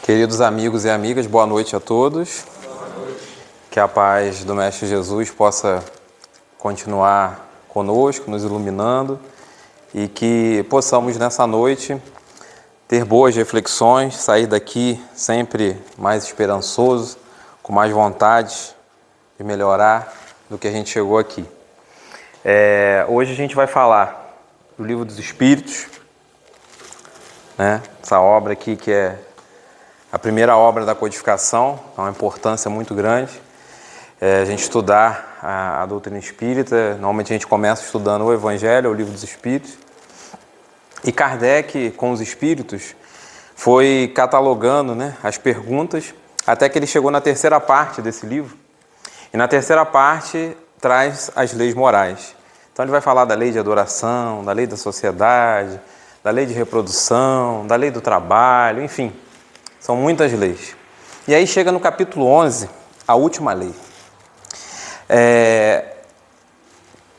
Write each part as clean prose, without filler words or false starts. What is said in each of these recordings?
Queridos amigos e amigas, boa noite a todos. Que a paz do Mestre Jesus possa continuar conosco, nos iluminando e que possamos nessa noite ter boas reflexões, sair daqui sempre mais esperançoso, com mais vontade de melhorar do que a gente chegou aqui. Hoje a gente vai falar do Livro dos Espíritos, né? Essa obra aqui que é a primeira obra da codificação, é uma importância muito grande. A gente estudar a doutrina espírita, normalmente a gente começa estudando o Evangelho, o Livro dos Espíritos. E Kardec, com os Espíritos, foi catalogando, né, as perguntas, até que ele chegou na terceira parte desse livro. E na terceira parte traz as leis morais. Então ele vai falar da lei de adoração, da lei da sociedade, da lei de reprodução, da lei do trabalho, enfim. São muitas leis. E aí chega no capítulo 11, a última lei.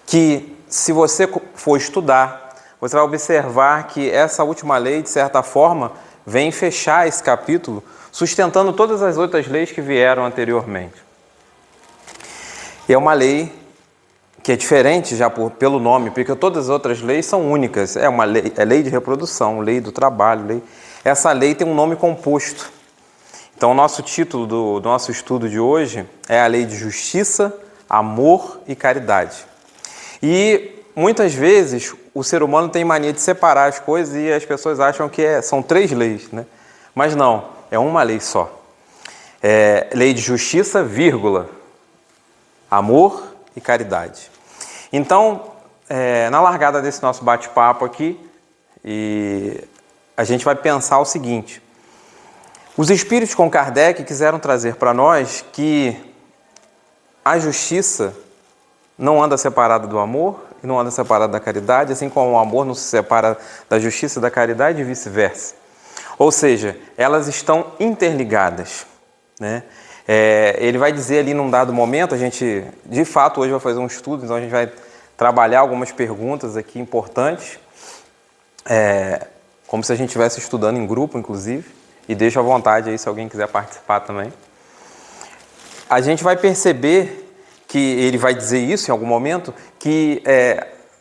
Que se você for estudar, você vai observar que essa última lei, de certa forma, vem fechar esse capítulo, sustentando todas as outras leis que vieram anteriormente. E é uma lei que é diferente já pelo nome, porque todas as outras leis são únicas. É uma lei, é lei de reprodução, lei do trabalho, lei... Essa lei tem um nome composto. Então, o nosso título do nosso estudo de hoje é a lei de justiça, amor e caridade. E, muitas vezes, o ser humano tem mania de separar as coisas e as pessoas acham que são três leis, né? Mas não, é uma lei só. Lei de justiça, vírgula, amor e caridade. Então, na largada desse nosso bate-papo aqui, a gente vai pensar o seguinte: os espíritos com Kardec quiseram trazer para nós que a justiça não anda separada do amor e não anda separada da caridade, assim como o amor não se separa da justiça e da caridade e vice-versa. Ou seja, elas estão interligadas, né? Ele vai dizer ali num dado momento, a gente de fato hoje vai fazer um estudo, então a gente vai trabalhar algumas perguntas aqui importantes, como se a gente estivesse estudando em grupo, inclusive, e deixo à vontade aí se alguém quiser participar também. A gente vai perceber que ele vai dizer isso em algum momento, que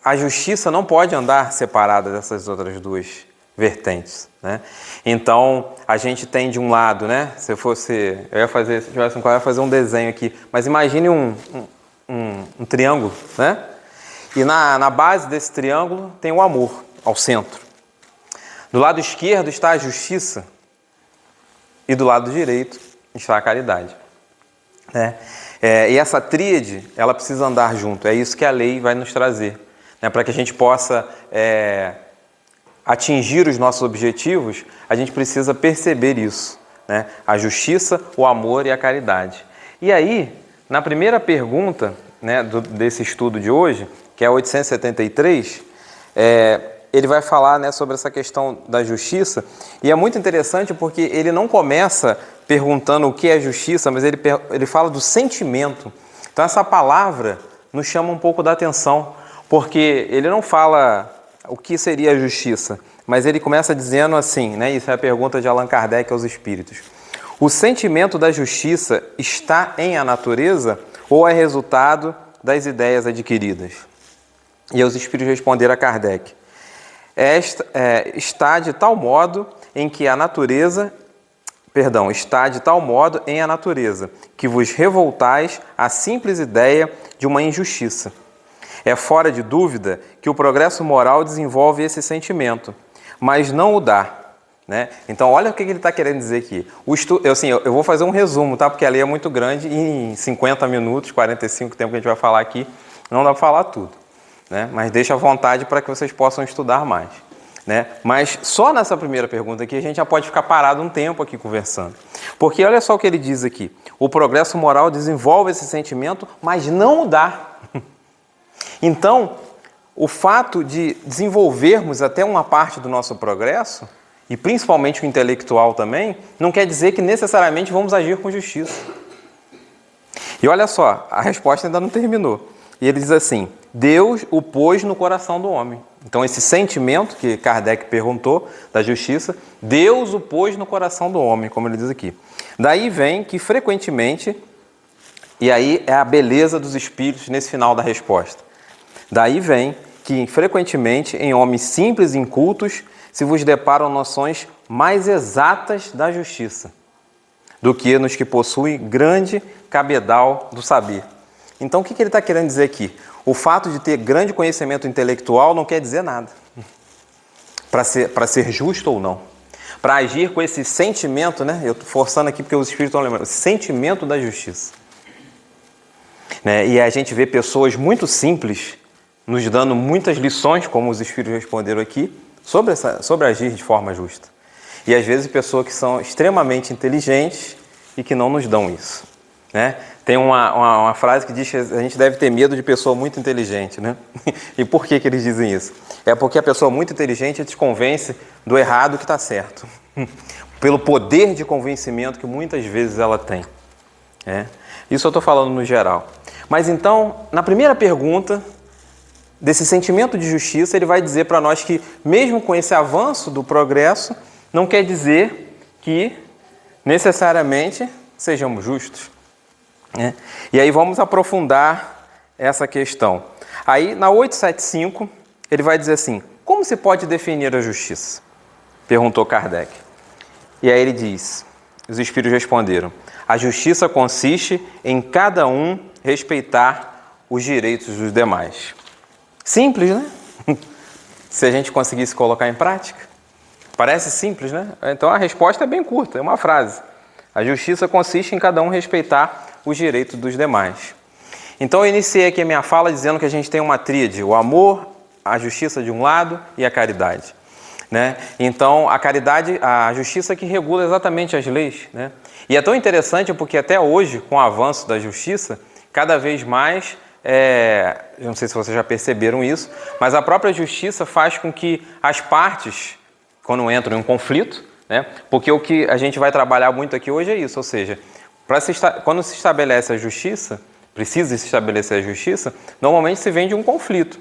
a justiça não pode andar separada dessas outras duas vertentes, né? Então, a gente tem de um lado, né? Se tivesse um quadro, eu ia fazer um desenho aqui, mas imagine um triângulo, né? E na base desse triângulo tem o amor, ao centro. Do lado esquerdo está a justiça e do lado direito está a caridade, né? E essa tríade, ela precisa andar junto. É isso que a lei vai nos trazer, né? Para que a gente possa atingir os nossos objetivos, a gente precisa perceber isso, né? A justiça, o amor e a caridade. E aí, na primeira pergunta, né, desse estudo de hoje, que é 873, ele vai falar, né, sobre essa questão da justiça, e é muito interessante porque ele não começa perguntando o que é justiça, mas ele fala do sentimento. Então essa palavra nos chama um pouco da atenção, porque ele não fala o que seria a justiça, mas ele começa dizendo assim, né, isso é a pergunta de Allan Kardec aos espíritos: o sentimento da justiça está em a natureza ou é resultado das ideias adquiridas? E os espíritos responderam a Kardec: está de tal modo em a natureza que vos revoltais à simples ideia de uma injustiça. É fora de dúvida que o progresso moral desenvolve esse sentimento, mas não o dá, né? Então, olha o que ele está querendo dizer aqui. Eu vou fazer um resumo, tá? Porque a lei é muito grande e em 50 minutos, 45 tempo que a gente vai falar aqui, não dá para falar tudo, né? Mas deixa à vontade para que vocês possam estudar mais, né? Mas só nessa primeira pergunta aqui a gente já pode ficar parado um tempo aqui conversando. Porque olha só o que ele diz aqui: o progresso moral desenvolve esse sentimento, mas não o dá. Então, o fato de desenvolvermos até uma parte do nosso progresso, e principalmente o intelectual também, não quer dizer que necessariamente vamos agir com justiça. E olha só, a resposta ainda não terminou. E ele diz assim: Deus o pôs no coração do homem. Então, esse sentimento que Kardec perguntou da justiça, Deus o pôs no coração do homem, como ele diz aqui. Daí vem que frequentemente, e aí é a beleza dos espíritos nesse final da resposta. Daí vem que frequentemente em homens simples e incultos se vos deparam noções mais exatas da justiça do que nos que possuem grande cabedal do saber. Então, o que ele está querendo dizer aqui? O fato de ter grande conhecimento intelectual não quer dizer nada. Para ser justo ou não. Para agir com esse sentimento, né? Eu estou forçando aqui porque os espíritos estão lembrando. Sentimento da justiça. Né? E a gente vê pessoas muito simples nos dando muitas lições, como os espíritos responderam aqui, sobre agir de forma justa. E às vezes pessoas que são extremamente inteligentes e que não nos dão isso. Né? Tem uma frase que diz que a gente deve ter medo de pessoa muito inteligente. Né? E por que eles dizem isso? É porque a pessoa muito inteligente te convence do errado que está certo. Pelo poder de convencimento que muitas vezes ela tem. Isso eu estou falando no geral. Mas então, na primeira pergunta, desse sentimento de justiça, ele vai dizer para nós que, mesmo com esse avanço do progresso, não quer dizer que necessariamente sejamos justos. E aí vamos aprofundar essa questão. Aí, na 875, ele vai dizer assim: como se pode definir a justiça? Perguntou Kardec. E aí ele diz, os espíritos responderam: a justiça consiste em cada um respeitar os direitos dos demais. Simples, né? Se a gente conseguisse colocar em prática. Parece simples, né? Então a resposta é bem curta, é uma frase. A justiça consiste em cada um respeitar os direitos dos demais. Então eu iniciei aqui a minha fala dizendo que a gente tem uma tríade: o amor, a justiça de um lado e a caridade. Né? Então a caridade, a justiça que regula exatamente as leis. Né? E é tão interessante porque até hoje, com o avanço da justiça, cada vez mais, eu não sei se vocês já perceberam isso, mas a própria justiça faz com que as partes, quando entram em um conflito, né? Porque o que a gente vai trabalhar muito aqui hoje é isso, ou seja, quando se estabelece a justiça, precisa se estabelecer a justiça, normalmente se vem de um conflito.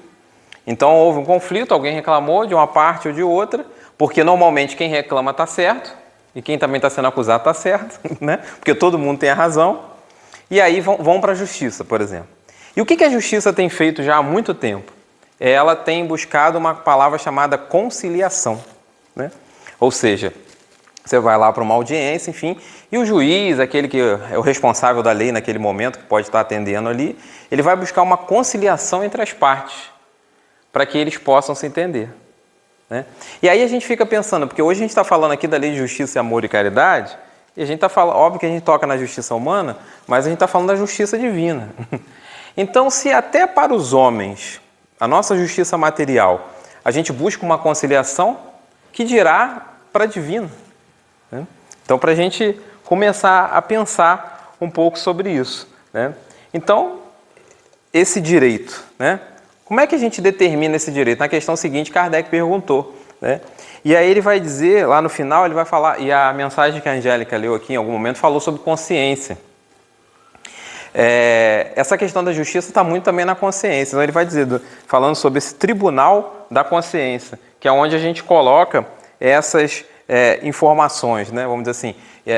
Então houve um conflito, alguém reclamou de uma parte ou de outra, porque normalmente quem reclama está certo, e quem também está sendo acusado está certo, né? Porque todo mundo tem a razão, e aí vão para a justiça, por exemplo. E o que a justiça tem feito já há muito tempo? Ela tem buscado uma palavra chamada conciliação. Né? Ou seja, você vai lá para uma audiência, enfim, e o juiz, aquele que é o responsável da lei naquele momento, que pode estar atendendo ali, ele vai buscar uma conciliação entre as partes, para que eles possam se entender. Né? E aí a gente fica pensando, porque hoje a gente está falando aqui da lei de justiça, amor e caridade, e a gente está falando, óbvio que a gente toca na justiça humana, mas a gente está falando da justiça divina. Então, se até para os homens, a nossa justiça material, a gente busca uma conciliação, que dirá para a divina. Né? Então, para a gente começar a pensar um pouco sobre isso. Né? Então, esse direito, né? Como é que a gente determina esse direito? Na questão seguinte, Kardec perguntou. Né? E aí ele vai dizer, lá no final, ele vai falar, e a mensagem que a Angélica leu aqui em algum momento falou sobre consciência. Essa questão da justiça está muito também na consciência. Então ele vai dizer, falando sobre esse tribunal da consciência, que é onde a gente coloca essas informações, né? Vamos dizer assim,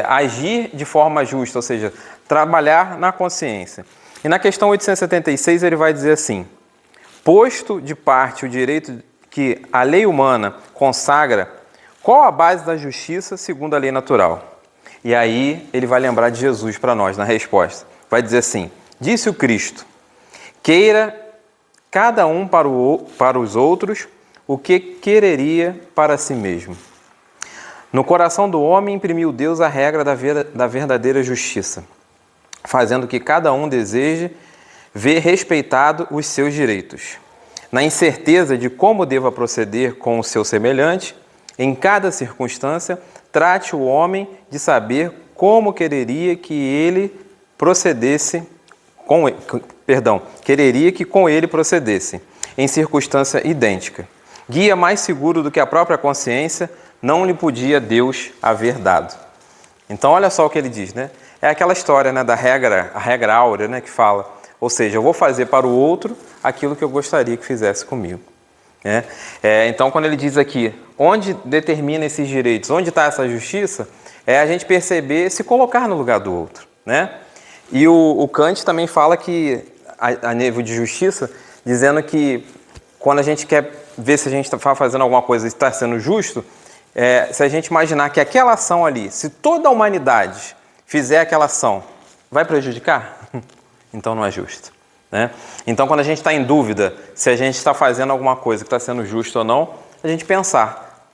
agir de forma justa, ou seja, trabalhar na consciência. E na questão 876 ele vai dizer assim: posto de parte o direito que a lei humana consagra, qual a base da justiça segundo a lei natural? E aí ele vai lembrar de Jesus para nós na resposta. Vai dizer assim: disse o Cristo, queira cada um para os outros o que quereria para si mesmo. No coração do homem imprimiu Deus a regra da verdadeira justiça, fazendo que cada um deseje ver respeitado os seus direitos. Na incerteza de como deva proceder com o seu semelhante, em cada circunstância, trate o homem de saber como quereria que com ele procedesse, em circunstância idêntica. Guia mais seguro do que a própria consciência, não lhe podia Deus haver dado. Então, olha só o que ele diz, né? É aquela história, né, da regra, a regra áurea, né, que fala, ou seja, eu vou fazer para o outro aquilo que eu gostaria que fizesse comigo. né? Então, quando ele diz aqui, onde determina esses direitos, onde está essa justiça, é a gente perceber, se colocar no lugar do outro, né? E o Kant também fala que, a nível de justiça, dizendo que quando a gente quer ver se a gente está fazendo alguma coisa e está sendo justo, se a gente imaginar que aquela ação ali, se toda a humanidade fizer aquela ação, vai prejudicar? Então não é justo, né? Então, quando a gente está em dúvida se a gente está fazendo alguma coisa que está sendo justo ou não, a gente pensar,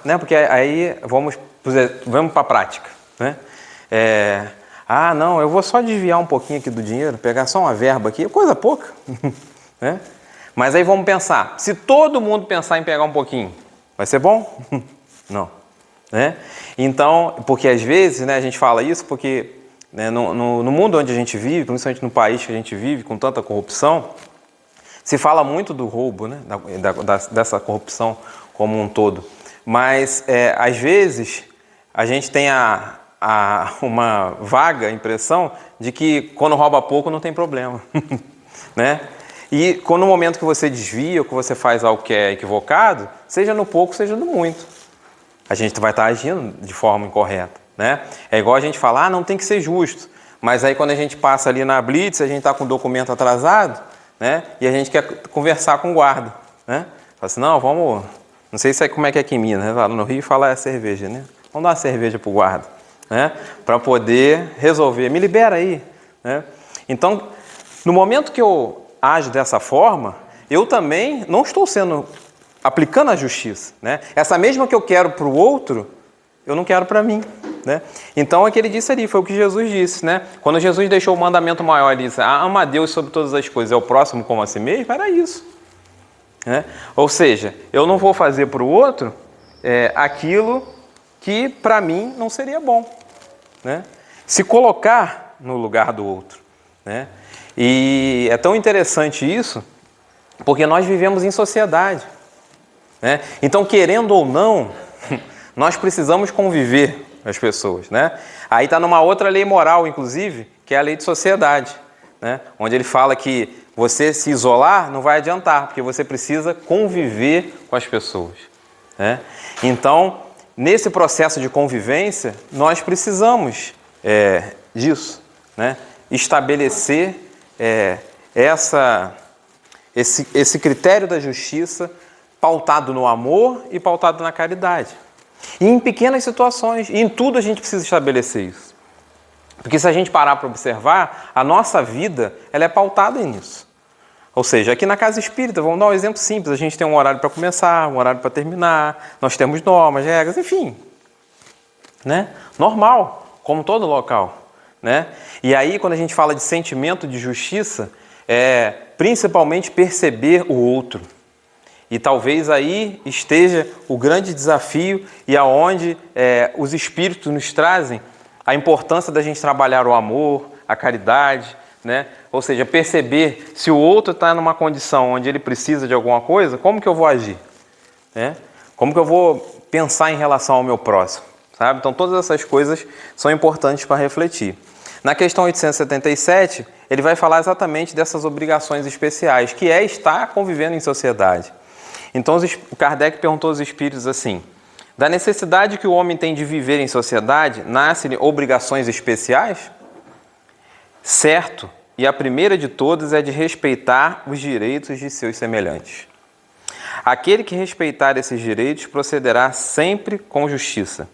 né? Porque aí vamos para a prática, né? Não, eu vou só desviar um pouquinho aqui do dinheiro, pegar só uma verba aqui, coisa pouca, né? Mas aí vamos pensar, se todo mundo pensar em pegar um pouquinho, vai ser bom? Não, né? Então, porque às vezes, né, a gente fala isso porque, né, no mundo onde a gente vive, principalmente no país que a gente vive, com tanta corrupção, se fala muito do roubo, né, dessa corrupção como um todo. Mas, às vezes, a gente tem uma vaga impressão de que quando rouba pouco não tem problema, né? E no momento que você desvia ou que você faz algo que é equivocado, seja no pouco, seja no muito, a gente vai estar agindo de forma incorreta, né? É igual a gente falar, não tem que ser justo, mas aí quando a gente passa ali na blitz, a gente está com o documento atrasado, né? E a gente quer conversar com o guarda, né? Fala assim, não, vamos... Não sei como é que é aqui em Minas, né? Lá no Rio fala cerveja, né? Vamos dar uma cerveja para o guarda, né? Para poder resolver. Me libera aí, né? Então, no momento que eu ajo dessa forma, eu também não estou aplicando a justiça, né? Essa mesma que eu quero para o outro, eu não quero para mim, né? Então, o que ele disse ali, foi o que Jesus disse, né? Quando Jesus deixou o mandamento maior, ele disse, ama a Deus sobre todas as coisas, é o próximo como a si mesmo, era isso, né? Ou seja, eu não vou fazer para o outro aquilo que para mim não seria bom, né? Se colocar no lugar do outro, né? E é tão interessante isso, porque nós vivemos em sociedade, né? Então, querendo ou não, nós precisamos conviver com as pessoas, né? Aí está numa outra lei moral, inclusive, que é a lei de sociedade, né? Onde ele fala que você se isolar não vai adiantar, porque você precisa conviver com as pessoas, né? Então, nesse processo de convivência, nós precisamos disso, né? Estabelecer esse critério da justiça pautado no amor e pautado na caridade. E em pequenas situações, e em tudo a gente precisa estabelecer isso. Porque se a gente parar para observar, a nossa vida ela é pautada nisso. Ou seja, aqui na Casa Espírita, vamos dar um exemplo simples, a gente tem um horário para começar, um horário para terminar, nós temos normas, regras, enfim, né? Normal, como todo local, né? E aí, quando a gente fala de sentimento de justiça, principalmente perceber o outro. E talvez aí esteja o grande desafio e aonde os Espíritos nos trazem a importância da gente trabalhar o amor, a caridade, né? Ou seja, perceber se o outro está numa condição onde ele precisa de alguma coisa, como que eu vou agir, né? Como que eu vou pensar em relação ao meu próximo, sabe? Então, todas essas coisas são importantes para refletir. Na questão 877, ele vai falar exatamente dessas obrigações especiais, que é estar convivendo em sociedade. Então, o Kardec perguntou aos espíritos assim, da necessidade que o homem tem de viver em sociedade, nascem obrigações especiais? Certo, e a primeira de todas é de respeitar os direitos de seus semelhantes. Aquele que respeitar esses direitos procederá sempre com justiça.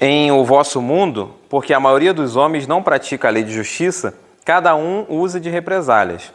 Em o vosso mundo, porque a maioria dos homens não pratica a lei de justiça, cada um usa de represálias.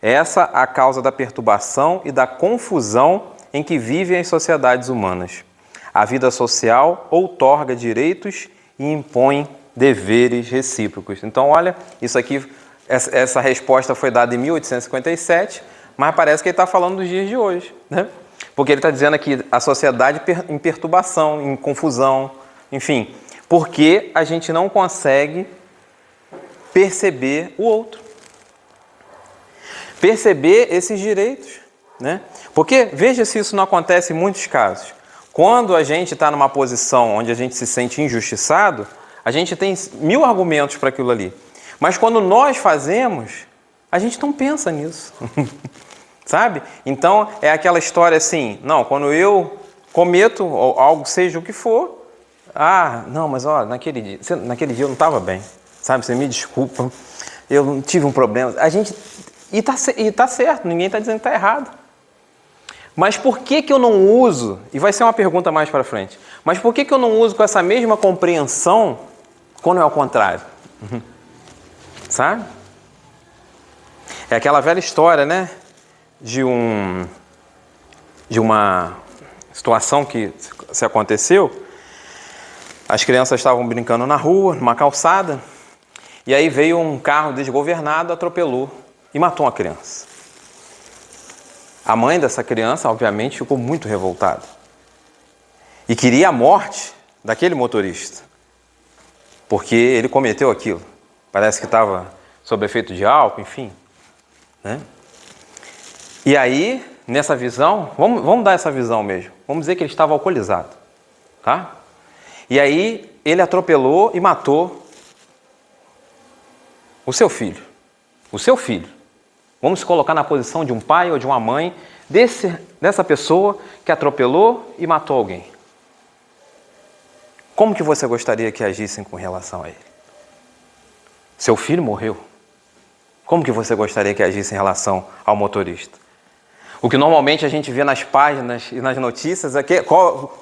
Essa a causa da perturbação e da confusão em que vivem as sociedades humanas. A vida social outorga direitos e impõe deveres recíprocos. Então, olha, isso aqui, essa resposta foi dada em 1857, mas parece que ele está falando dos dias de hoje, né? Porque ele está dizendo aqui a sociedade em perturbação, em confusão, enfim, porque a gente não consegue perceber o outro. Perceber esses direitos, né? Porque, veja se isso não acontece em muitos casos. Quando a gente está numa posição onde a gente se sente injustiçado, a gente tem 1000 argumentos para aquilo ali. Mas quando nós fazemos, a gente não pensa nisso. Sabe? Então, é aquela história assim, não, quando eu cometo algo, seja o que for, não, mas ó, naquele dia eu não estava bem, sabe? Você me desculpa, eu não tive um problema. E tá certo, ninguém está dizendo que está errado. Mas por que eu não uso, e vai ser uma pergunta mais para frente, mas por que eu não uso com essa mesma compreensão quando é ao contrário? Sabe? É aquela velha história, né? De uma situação que se aconteceu. As crianças estavam brincando na rua, numa calçada, e aí veio um carro desgovernado, atropelou e matou uma criança. A mãe dessa criança, obviamente, ficou muito revoltada e queria a morte daquele motorista, porque ele cometeu aquilo. Parece que estava sob efeito de álcool, enfim, né? E aí, nessa visão, vamos dar essa visão mesmo. Vamos dizer que ele estava alcoolizado, tá? E aí, ele atropelou e matou o seu filho. O seu filho. Vamos se colocar na posição de um pai ou de uma mãe dessa pessoa que atropelou e matou alguém. Como que você gostaria que agissem com relação a ele? Seu filho morreu. Como que você gostaria que agissem em relação ao motorista? O que normalmente a gente vê nas páginas e nas notícias,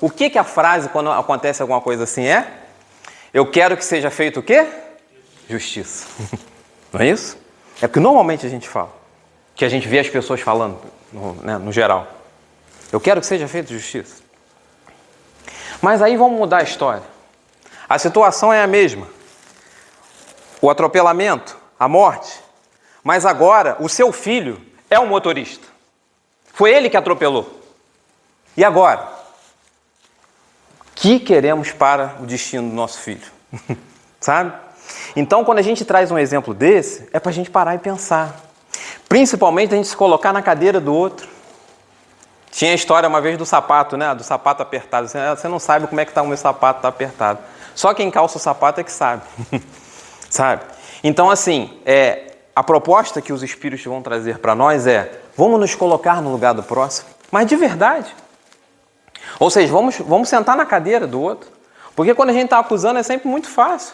o que a frase quando acontece alguma coisa assim é? Eu quero que seja feito o quê? Justiça. Não é isso? É o que normalmente a gente fala. Que a gente vê as pessoas falando, no geral. Eu quero que seja feita justiça. Mas aí vamos mudar a história. A situação é a mesma. O atropelamento, a morte. Mas agora o seu filho é o motorista. Foi ele que atropelou. E agora? O que queremos para o destino do nosso filho? Sabe? Então, quando a gente traz um exemplo desse, é para a gente parar e pensar. Principalmente a gente se colocar na cadeira do outro. Tinha a história uma vez do sapato, né? Do sapato apertado. Você não sabe como é que está o meu sapato, está apertado. Só quem calça o sapato é que sabe. Sabe? Então, assim, a proposta que os Espíritos vão trazer para nós é: vamos nos colocar no lugar do próximo, mas de verdade. Ou seja, vamos sentar na cadeira do outro. Porque quando a gente está acusando é sempre muito fácil.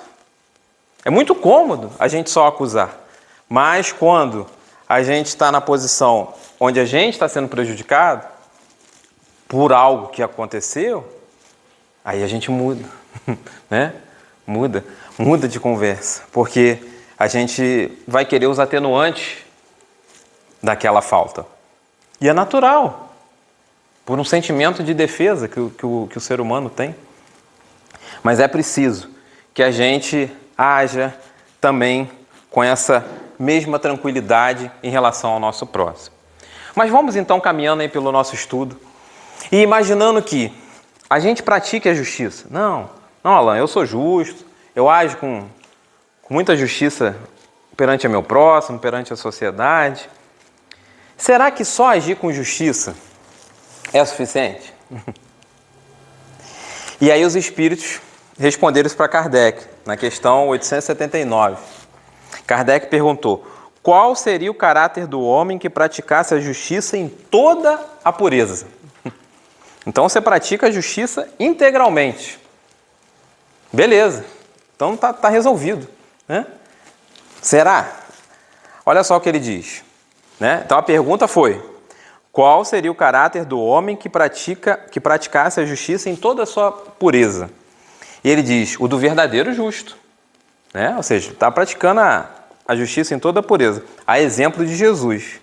É muito cômodo a gente só acusar. Mas quando a gente está na posição onde a gente está sendo prejudicado por algo que aconteceu, aí a gente muda, né? Muda de conversa, porque a gente vai querer os atenuantes daquela falta. E é natural, por um sentimento de defesa que o ser humano tem. Mas é preciso que a gente haja também com essa mesma tranquilidade em relação ao nosso próximo. Mas vamos então caminhando aí pelo nosso estudo e imaginando que a gente pratique a justiça. Não, Alan, eu sou justo, eu ajo com muita justiça perante o meu próximo, perante a sociedade. Será que só agir com justiça é suficiente? E aí os espíritos responderam isso para Kardec, na questão 879. Kardec perguntou: qual seria o caráter do homem que praticasse a justiça em toda a pureza? Então você pratica a justiça integralmente. Beleza, então tá resolvido, né? Será? Olha só o que ele diz, né? Então a pergunta foi: qual seria o caráter do homem que praticasse a justiça em toda a sua pureza? E ele diz: o do verdadeiro justo, né? Ou seja, está praticando a justiça em toda a pureza, a exemplo de Jesus.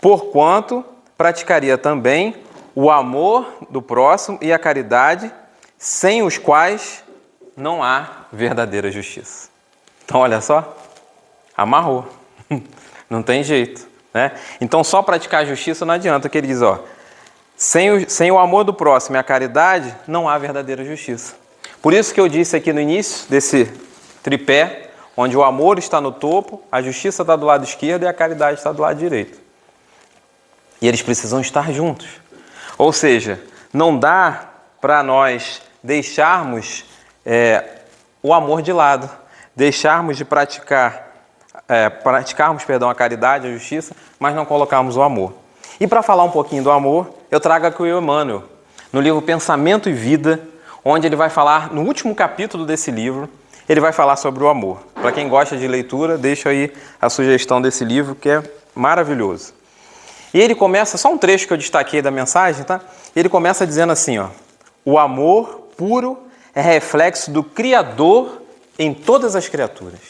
Porquanto praticaria também o amor do próximo e a caridade, sem os quais não há verdadeira justiça. Então, olha só, amarrou. Não tem jeito, né? Então, só praticar a justiça não adianta, que ele diz, sem o amor do próximo e a caridade, não há verdadeira justiça. Por isso que eu disse aqui no início desse tripé, onde o amor está no topo, a justiça está do lado esquerdo e a caridade está do lado direito. E eles precisam estar juntos. Ou seja, não dá para nós deixarmos o amor de lado, deixarmos de praticarmos a caridade, a justiça, mas não colocarmos o amor. E para falar um pouquinho do amor, eu trago aqui o Emmanuel, no livro Pensamento e Vida, onde ele vai falar, no último capítulo desse livro, ele vai falar sobre o amor. Para quem gosta de leitura, deixo aí a sugestão desse livro, que é maravilhoso. E ele começa, só um trecho que eu destaquei da mensagem, tá? Ele começa dizendo assim, ó: o amor puro é reflexo do Criador em todas as criaturas.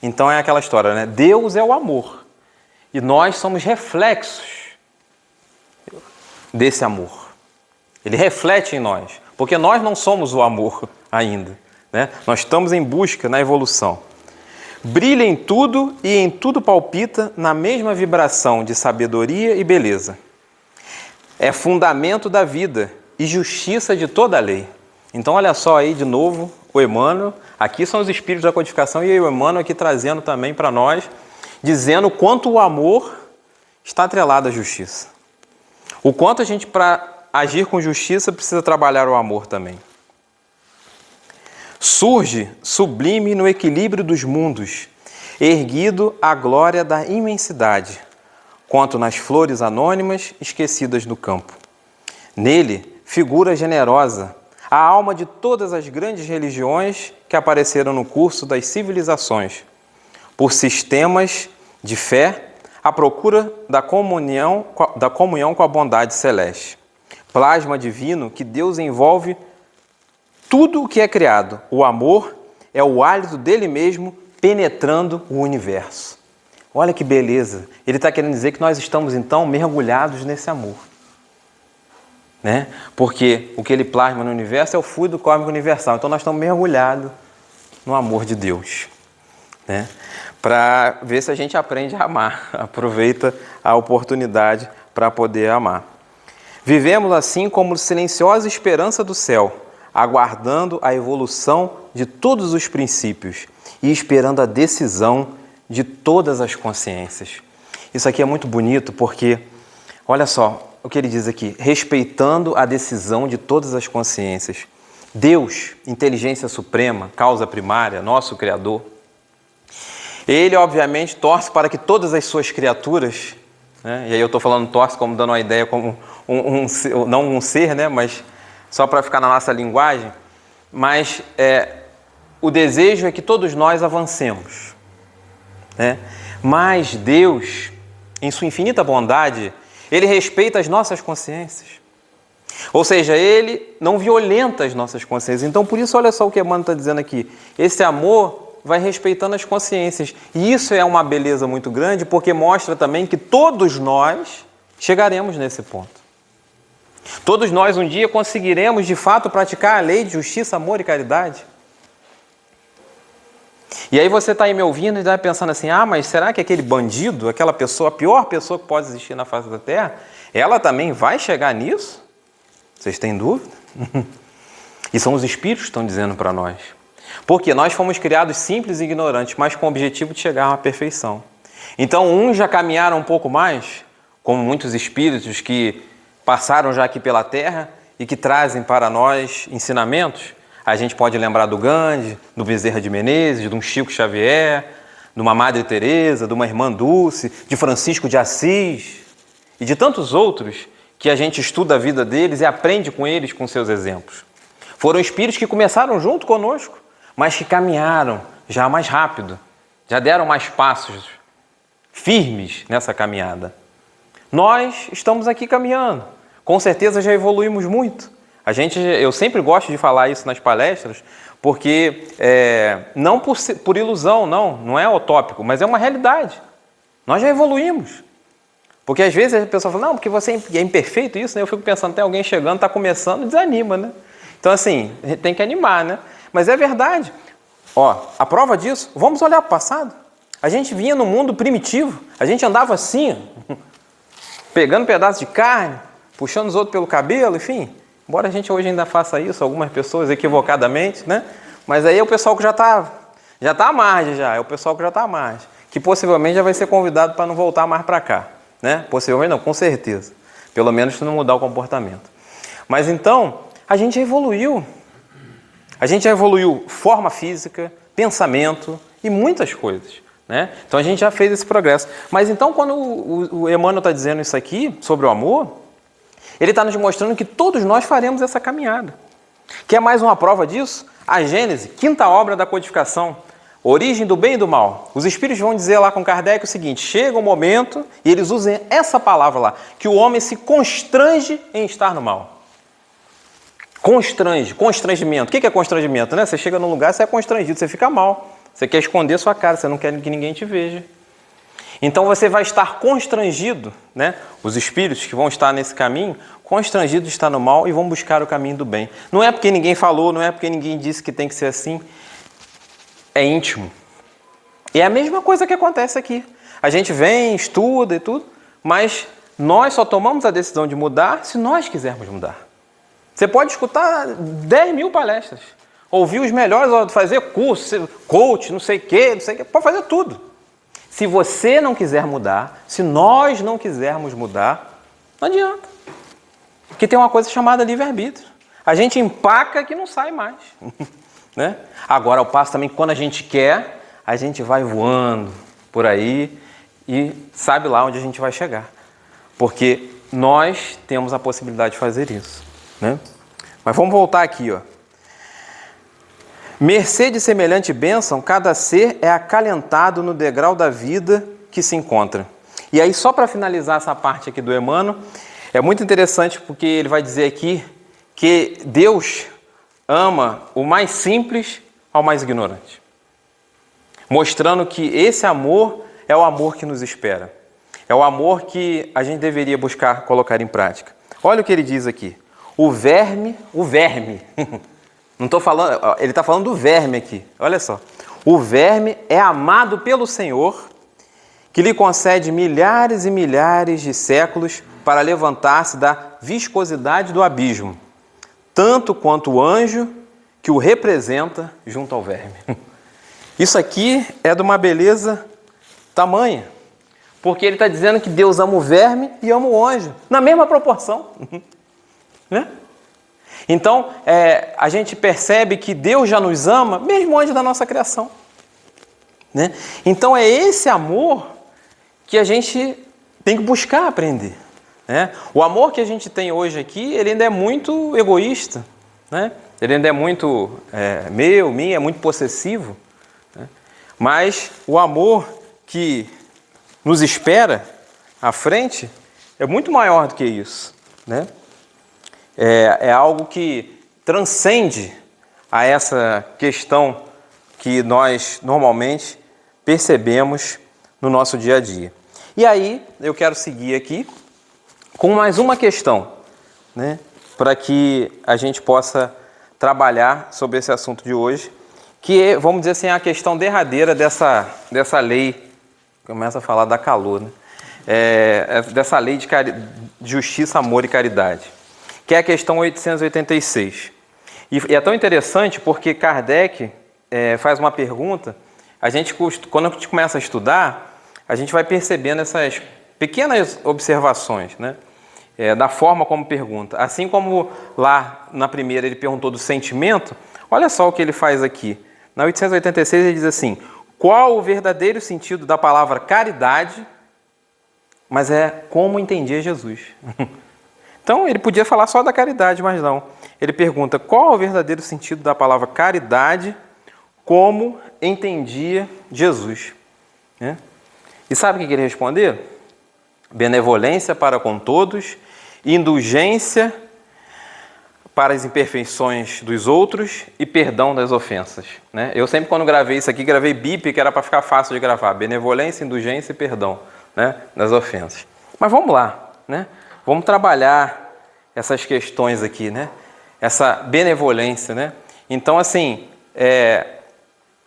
Então é aquela história, né? Deus é o amor e nós somos reflexos desse amor. Ele reflete em nós, porque nós não somos o amor ainda, né? Nós estamos em busca na evolução. Brilha em tudo e em tudo palpita na mesma vibração de sabedoria e beleza. É fundamento da vida e justiça de toda a lei. Então olha só aí de novo o Emmanuel, aqui são os espíritos da codificação e o Emmanuel aqui trazendo também para nós, dizendo o quanto o amor está atrelado à justiça. O quanto a gente, para agir com justiça, precisa trabalhar o amor também. Surge sublime no equilíbrio dos mundos, erguido à glória da imensidade, quanto nas flores anônimas esquecidas no campo. Nele, figura generosa, a alma de todas as grandes religiões que apareceram no curso das civilizações, por sistemas de fé, à procura da comunhão com a bondade celeste. Plasma divino que Deus envolve tudo o que é criado. O amor é o hálito dele mesmo penetrando o universo. Olha que beleza. Ele está querendo dizer que nós estamos, então, mergulhados nesse amor. Né? Porque o que ele plasma no universo é o fluido cósmico universal. Então, nós estamos mergulhados no amor de Deus. Né? Para ver se a gente aprende a amar. Aproveita a oportunidade para poder amar. Vivemos assim como silenciosa esperança do céu, aguardando a evolução de todos os princípios e esperando a decisão de todas as consciências. Isso aqui é muito bonito porque, olha só o que ele diz aqui, respeitando a decisão de todas as consciências. Deus, inteligência suprema, causa primária, nosso Criador, ele obviamente torce para que todas as suas criaturas, né, e aí eu estou falando torce como dando uma ideia como não um ser, né, mas só para ficar na nossa linguagem, mas o desejo é que todos nós avancemos. Né? Mas Deus, em sua infinita bondade, Ele respeita as nossas consciências. Ou seja, Ele não violenta as nossas consciências. Então, por isso, olha só o que Emmanuel está dizendo aqui. Esse amor vai respeitando as consciências. E isso é uma beleza muito grande, porque mostra também que todos nós chegaremos nesse ponto. Todos nós um dia conseguiremos de fato praticar a lei de justiça, amor e caridade. E aí você está aí me ouvindo e está pensando assim, mas será que aquele bandido, aquela pessoa, a pior pessoa que pode existir na face da Terra, ela também vai chegar nisso? Vocês têm dúvida? E são os espíritos que estão dizendo para nós. Porque nós fomos criados simples e ignorantes, mas com o objetivo de chegar à perfeição. Então uns já caminharam um pouco mais, como muitos espíritos que passaram já aqui pela Terra e que trazem para nós ensinamentos. A gente pode lembrar do Gandhi, do Bezerra de Menezes, de um Chico Xavier, de uma Madre Teresa, de uma Irmã Dulce, de Francisco de Assis e de tantos outros que a gente estuda a vida deles e aprende com eles, com seus exemplos. Foram espíritos que começaram junto conosco, mas que caminharam já mais rápido, já deram mais passos firmes nessa caminhada. Nós estamos aqui caminhando, com certeza já evoluímos muito. Eu sempre gosto de falar isso nas palestras, porque não por ilusão, não é utópico, mas é uma realidade. Nós já evoluímos. Porque às vezes a pessoa fala, não, porque você é imperfeito isso, né? Eu fico pensando, tem alguém chegando, está começando, desanima, né? Então assim, a gente tem que animar, né? Mas é verdade. A prova disso, vamos olhar para o passado. A gente vinha no mundo primitivo, a gente andava assim, pegando pedaços de carne, puxando os outros pelo cabelo, enfim. Embora a gente hoje ainda faça isso, algumas pessoas equivocadamente, né? Mas aí é o pessoal que já está à margem, é o pessoal que já está à margem, que possivelmente já vai ser convidado para não voltar mais para cá, né? Possivelmente não, com certeza. Pelo menos se não mudar o comportamento. Mas então, a gente já evoluiu. A gente já evoluiu forma física, pensamento e muitas coisas. né? Então a gente já fez esse progresso. Mas então quando o Emmanuel está dizendo isso aqui, sobre o amor, ele está nos mostrando que todos nós faremos essa caminhada. Quer mais uma prova disso? A Gênese, quinta obra da codificação, origem do bem e do mal. Os espíritos vão dizer lá com Kardec o seguinte: chega um momento, e eles usam essa palavra lá, que o homem se constrange em estar no mal. Constrangimento. O que é constrangimento, né? Você chega num lugar, você é constrangido, você fica mal. Você quer esconder sua cara, você não quer que ninguém te veja. Então você vai estar constrangido, né? Os espíritos que vão estar nesse caminho, constrangidos de estar no mal e vão buscar o caminho do bem. Não é porque ninguém falou, não é porque ninguém disse que tem que ser assim. É íntimo. E é a mesma coisa que acontece aqui. A gente vem, estuda e tudo, mas nós só tomamos a decisão de mudar se nós quisermos mudar. Você pode escutar 10 mil palestras, ouvir os melhores, fazer curso, coach, não sei o quê, pode fazer tudo. Se você não quiser mudar, se nós não quisermos mudar, não adianta. Porque tem uma coisa chamada livre-arbítrio. A gente empaca que não sai mais. Né? Agora, ao passo também, quando a gente quer, a gente vai voando por aí e sabe lá onde a gente vai chegar. Porque nós temos a possibilidade de fazer isso. Né? Mas vamos voltar aqui, ó. Mercê de semelhante bênção, cada ser é acalentado no degrau da vida que se encontra. E aí, só para finalizar essa parte aqui do Emmanuel, é muito interessante porque ele vai dizer aqui que Deus ama o mais simples ao mais ignorante, mostrando que esse amor é o amor que nos espera, é o amor que a gente deveria buscar colocar em prática. Olha o que ele diz aqui: o verme, não estou falando, ele está falando do verme aqui, olha só. O verme é amado pelo Senhor, que lhe concede milhares e milhares de séculos para levantar-se da viscosidade do abismo, tanto quanto o anjo que o representa junto ao verme. Isso aqui é de uma beleza tamanha, porque ele está dizendo que Deus ama o verme e ama o anjo, na mesma proporção. Né? Então, a gente percebe que Deus já nos ama, mesmo antes da nossa criação. Né? Então, é esse amor que a gente tem que buscar aprender. Né? O amor que a gente tem hoje aqui, ele ainda é muito egoísta. Né? Ele ainda é muito minha, é muito possessivo. Né? Mas o amor que nos espera à frente é muito maior do que isso. Né? É algo que transcende a essa questão que nós normalmente percebemos no nosso dia a dia. E aí, eu quero seguir aqui com mais uma questão, né, para que a gente possa trabalhar sobre esse assunto de hoje, que é, vamos dizer assim, a questão derradeira dessa lei, começa a falar da calor, né? Dessa lei de justiça, amor e caridade, que é a questão 886. E é tão interessante porque Kardec faz uma pergunta, quando a gente começa a estudar, a gente vai percebendo essas pequenas observações, né? Da forma como pergunta. Assim como lá na primeira ele perguntou do sentimento, olha só o que ele faz aqui. Na 886 ele diz assim: qual o verdadeiro sentido da palavra caridade? Mas é como entendia Jesus. Então ele podia falar só da caridade, mas não. Ele pergunta: qual o verdadeiro sentido da palavra caridade? Como entendia Jesus? Né? E sabe o que ele respondeu? Benevolência para com todos, indulgência para as imperfeições dos outros e perdão das ofensas. Né? Eu sempre, quando gravei isso aqui, gravei BIP, que era para ficar fácil de gravar. Benevolência, indulgência e perdão, né, das ofensas. Mas vamos lá, né? Vamos trabalhar essas questões aqui, né? Essa benevolência, né? Então, assim,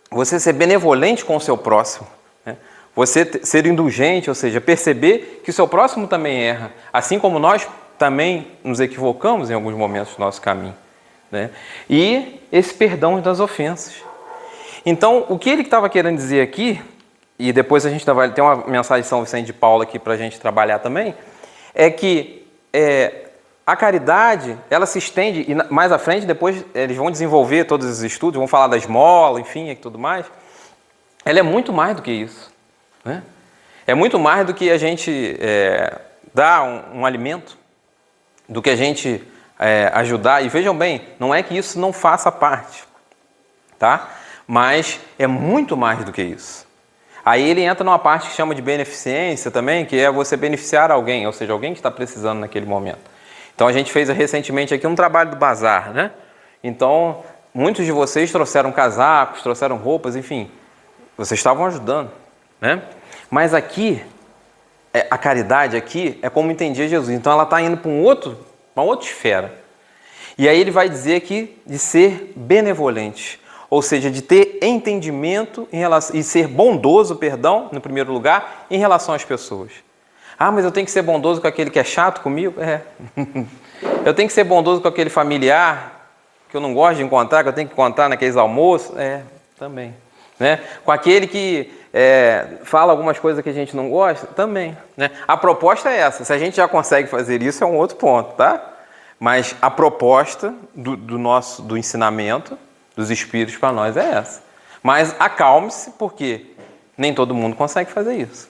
você ser benevolente com o seu próximo, né? Você ser indulgente, ou seja, perceber que o seu próximo também erra, assim como nós também nos equivocamos em alguns momentos do nosso caminho. Né? E esse perdão das ofensas. Então, o que ele estava querendo dizer aqui, e depois a gente vai ter uma mensagem de São Vicente de Paulo aqui para a gente trabalhar também, é que a caridade, ela se estende, e mais à frente, depois eles vão desenvolver todos os estudos, vão falar da esmola, enfim, e tudo mais. ela é muito mais do que isso, né? É muito mais do que a gente dar um alimento, do que a gente ajudar. E vejam bem, não é que isso não faça parte, tá? Mas é muito mais do que isso. Aí ele entra numa parte que chama de beneficência também, que é você beneficiar alguém, ou seja, alguém que está precisando naquele momento. Então a gente fez recentemente aqui um trabalho do bazar, né? Então muitos de vocês trouxeram casacos, trouxeram roupas, enfim, vocês estavam ajudando, né? Mas aqui, a caridade aqui é como entendia Jesus. Então ela está indo para uma outra esfera. E aí ele vai dizer aqui de ser benevolente. Ou seja, de ter entendimento em relação, e ser bondoso, no primeiro lugar, em relação às pessoas. Ah, mas eu tenho que ser bondoso com aquele que é chato comigo? Eu tenho que ser bondoso com aquele familiar que eu não gosto de encontrar, que eu tenho que encontrar naqueles almoços? Também. Né? Com aquele que fala algumas coisas que a gente não gosta? Também. Né? A proposta é essa. Se a gente já consegue fazer isso, é um outro ponto, tá? Mas a proposta do ensinamento dos Espíritos para nós é essa. Mas acalme-se, porque nem todo mundo consegue fazer isso.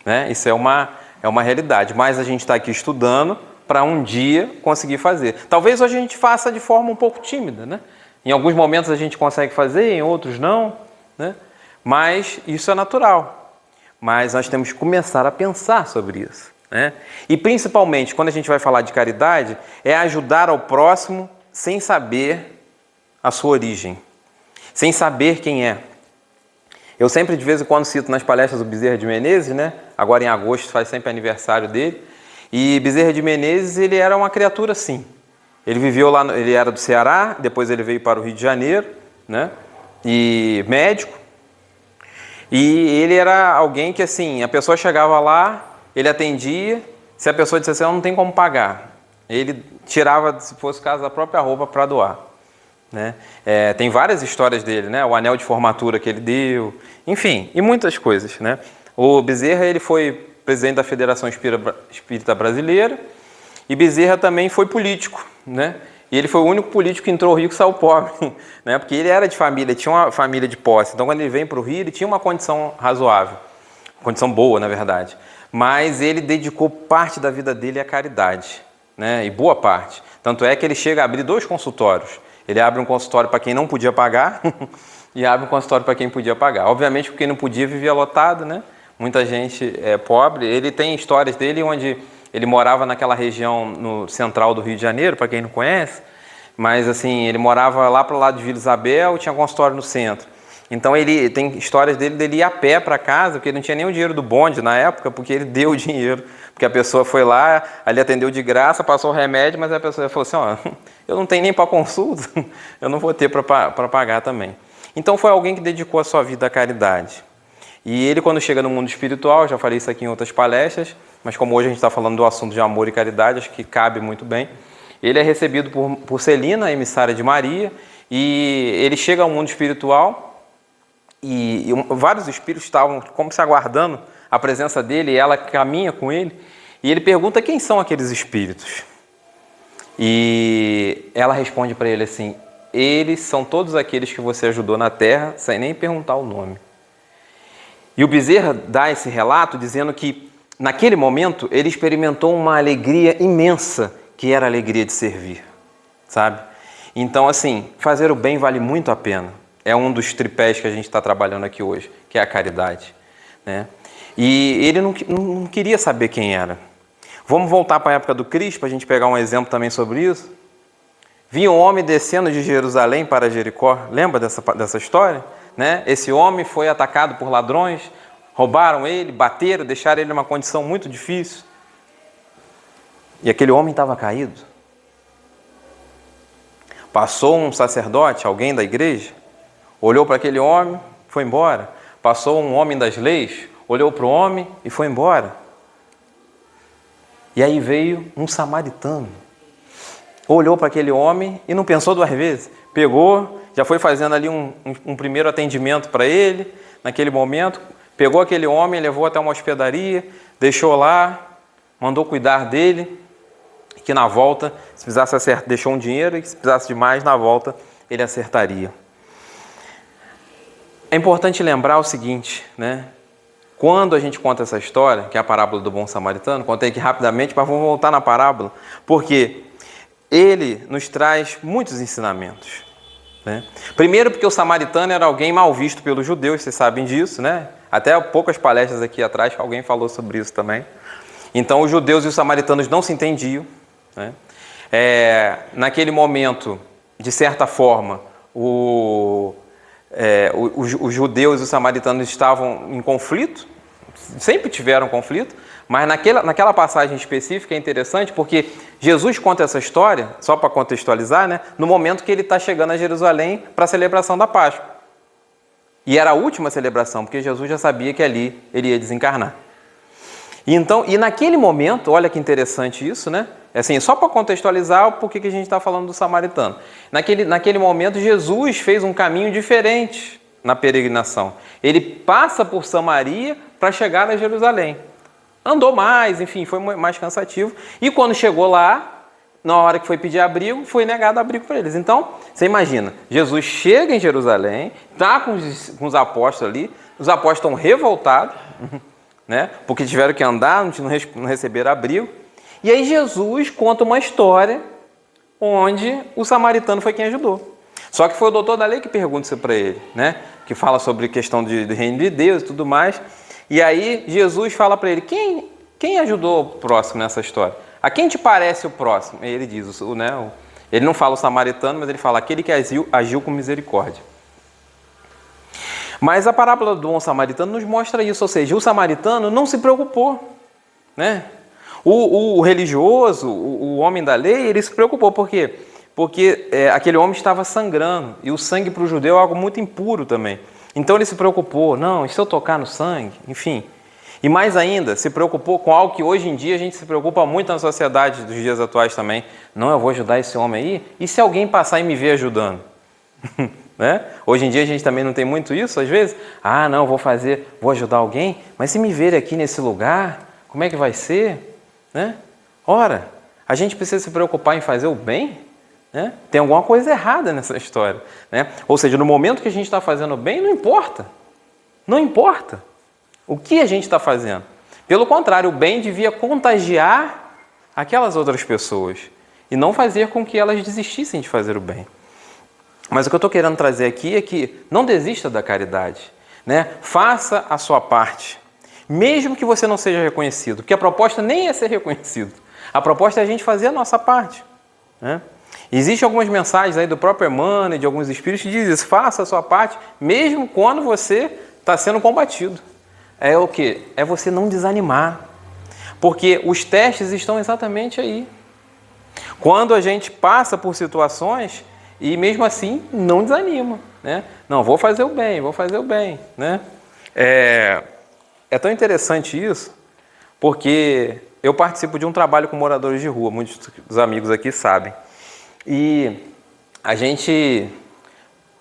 Né? Isso é uma realidade. Mas a gente está aqui estudando para um dia conseguir fazer. Talvez hoje a gente faça de forma um pouco tímida, né? Em alguns momentos a gente consegue fazer, em outros não, né? Mas isso é natural. Mas nós temos que começar a pensar sobre isso, né? E principalmente, quando a gente vai falar de caridade, é ajudar ao próximo sem saber a sua origem, sem saber quem é. Eu sempre, de vez em quando, cito nas palestras do Bezerra de Menezes, né? Agora em agosto faz sempre aniversário dele. E Bezerra de Menezes, ele era uma criatura assim. Ele viveu lá, ele era do Ceará, depois ele veio para o Rio de Janeiro, né? E médico. E ele era alguém que, assim, a pessoa chegava lá, ele atendia, se a pessoa dissesse assim, não tem como pagar, ele tirava, se fosse o caso, da própria roupa para doar. Né? Tem várias histórias dele, né? O anel de formatura que ele deu, enfim, e muitas coisas, né? O Bezerra, ele foi presidente da Federação Espírita Brasileira, e Bezerra também foi político, né? E ele foi o único político que entrou rico e saiu pobre, né? Porque ele era de família, tinha uma família de posse, então quando ele vem para o Rio, ele tinha uma condição razoável, condição boa, na verdade, mas ele dedicou parte da vida dele à caridade, né? E boa parte, tanto é que ele chega a abrir 2 consultórios. Ele abre um consultório para quem não podia pagar e abre um consultório para quem podia pagar. Obviamente, porque quem não podia vivia lotado, né? Muita gente pobre. Ele tem histórias dele onde ele morava naquela região no central do Rio de Janeiro, para quem não conhece, mas assim, ele morava lá para o lado de Vila Isabel e tinha consultório no centro. Então ele tem histórias dele ir a pé para casa, porque ele não tinha nem o dinheiro do bonde na época, porque ele deu o dinheiro. Porque a pessoa foi lá, ali atendeu de graça, passou o remédio, mas a pessoa falou assim, eu não tenho nem para consulta, eu não vou ter para pagar também. Então foi alguém que dedicou a sua vida à caridade. E ele, quando chega no mundo espiritual, já falei isso aqui em outras palestras, mas como hoje a gente está falando do assunto de amor e caridade, acho que cabe muito bem. Ele é recebido por Celina, emissária de Maria, e ele chega ao mundo espiritual e vários espíritos estavam como se aguardando a presença dele, e ela caminha com ele, e ele pergunta quem são aqueles espíritos. E ela responde para ele assim, eles são todos aqueles que você ajudou na Terra, sem nem perguntar o nome. E o Bezerra dá esse relato dizendo que, naquele momento, ele experimentou uma alegria imensa, que era a alegria de servir, sabe? Então, assim, fazer o bem vale muito a pena. É um dos tripés que a gente está trabalhando aqui hoje, que é a caridade, né? E ele não queria saber quem era. Vamos voltar para a época do Cristo, para a gente pegar um exemplo também sobre isso. Vinha um homem descendo de Jerusalém para Jericó. Lembra dessa história? Né? Esse homem foi atacado por ladrões, roubaram ele, bateram, deixaram ele numa condição muito difícil. E aquele homem estava caído. Passou um sacerdote, alguém da igreja, olhou para aquele homem, foi embora. Passou um homem das leis, olhou para o homem e foi embora. E aí veio um samaritano, olhou para aquele homem e não pensou 2 vezes. Pegou, já foi fazendo ali um primeiro atendimento para ele, naquele momento. Pegou aquele homem, levou até uma hospedaria, deixou lá, mandou cuidar dele, que na volta, se precisasse acertar, deixou um dinheiro e se precisasse de mais, na volta ele acertaria. É importante lembrar o seguinte, né? Quando a gente conta essa história, que é a parábola do bom samaritano, contei aqui rapidamente, mas vamos voltar na parábola, porque ele nos traz muitos ensinamentos, né? Primeiro porque o samaritano era alguém mal visto pelos judeus, vocês sabem disso, né? Até poucas palestras aqui atrás alguém falou sobre isso também. Então os judeus e os samaritanos não se entendiam, né? Naquele momento, de certa forma, os judeus e os samaritanos estavam em conflito, sempre tiveram conflito, mas naquela passagem específica é interessante porque Jesus conta essa história, só para contextualizar, né, no momento que ele está chegando a Jerusalém para a celebração da Páscoa. E era a última celebração, porque Jesus já sabia que ali ele ia desencarnar. Então, e naquele momento, olha que interessante isso, né? Assim, só para contextualizar por que a gente está falando do samaritano. Naquele momento, Jesus fez um caminho diferente na peregrinação. Ele passa por Samaria para chegar a Jerusalém. Andou mais, enfim, foi mais cansativo. E quando chegou lá, na hora que foi pedir abrigo, foi negado abrigo para eles. Então, você imagina, Jesus chega em Jerusalém, está com os apóstolos ali, os apóstolos estão revoltados, né? Porque tiveram que andar, não receberam abrigo. E aí Jesus conta uma história onde o samaritano foi quem ajudou. Só que foi o doutor da lei que pergunta isso para ele, né? Que fala sobre questão do reino de Deus e tudo mais. E aí Jesus fala para ele, quem ajudou o próximo nessa história? A quem te parece o próximo? E ele diz, né? Ele não fala o samaritano, mas ele fala aquele que agiu com misericórdia. Mas a parábola do bom samaritano nos mostra isso, ou seja, o samaritano não se preocupou, né? O religioso, o homem da lei, ele se preocupou, por quê? Porque aquele homem estava sangrando, e o sangue para o judeu é algo muito impuro também. Então ele se preocupou, não, e se eu tocar no sangue? Enfim. E mais ainda, se preocupou com algo que hoje em dia a gente se preocupa muito na sociedade dos dias atuais também. Não, eu vou ajudar esse homem aí, e se alguém passar e me ver ajudando? Né? Hoje em dia a gente também não tem muito isso, às vezes. Ah, não, vou ajudar alguém, mas se me ver aqui nesse lugar, como é que vai ser? Né? Ora, a gente precisa se preocupar em fazer o bem, né? Tem alguma coisa errada nessa história, né? Ou seja, no momento que a gente está fazendo o bem, não importa o que a gente está fazendo. Pelo contrário, o bem devia contagiar aquelas outras pessoas e não fazer com que elas desistissem de fazer o bem. Mas o que eu estou querendo trazer aqui é que não desista da caridade, né? Faça a sua parte, mesmo que você não seja reconhecido, porque a proposta nem é ser reconhecido. A proposta é a gente fazer a nossa parte, né? Existem algumas mensagens aí do próprio Emmanuel e de alguns espíritos que dizem isso, faça a sua parte, mesmo quando você está sendo combatido. É o quê? É você não desanimar, porque os testes estão exatamente aí. Quando a gente passa por situações e mesmo assim não desanima, né? Não, vou fazer o bem, né? É tão interessante isso, porque eu participo de um trabalho com moradores de rua, muitos dos amigos aqui sabem. E a gente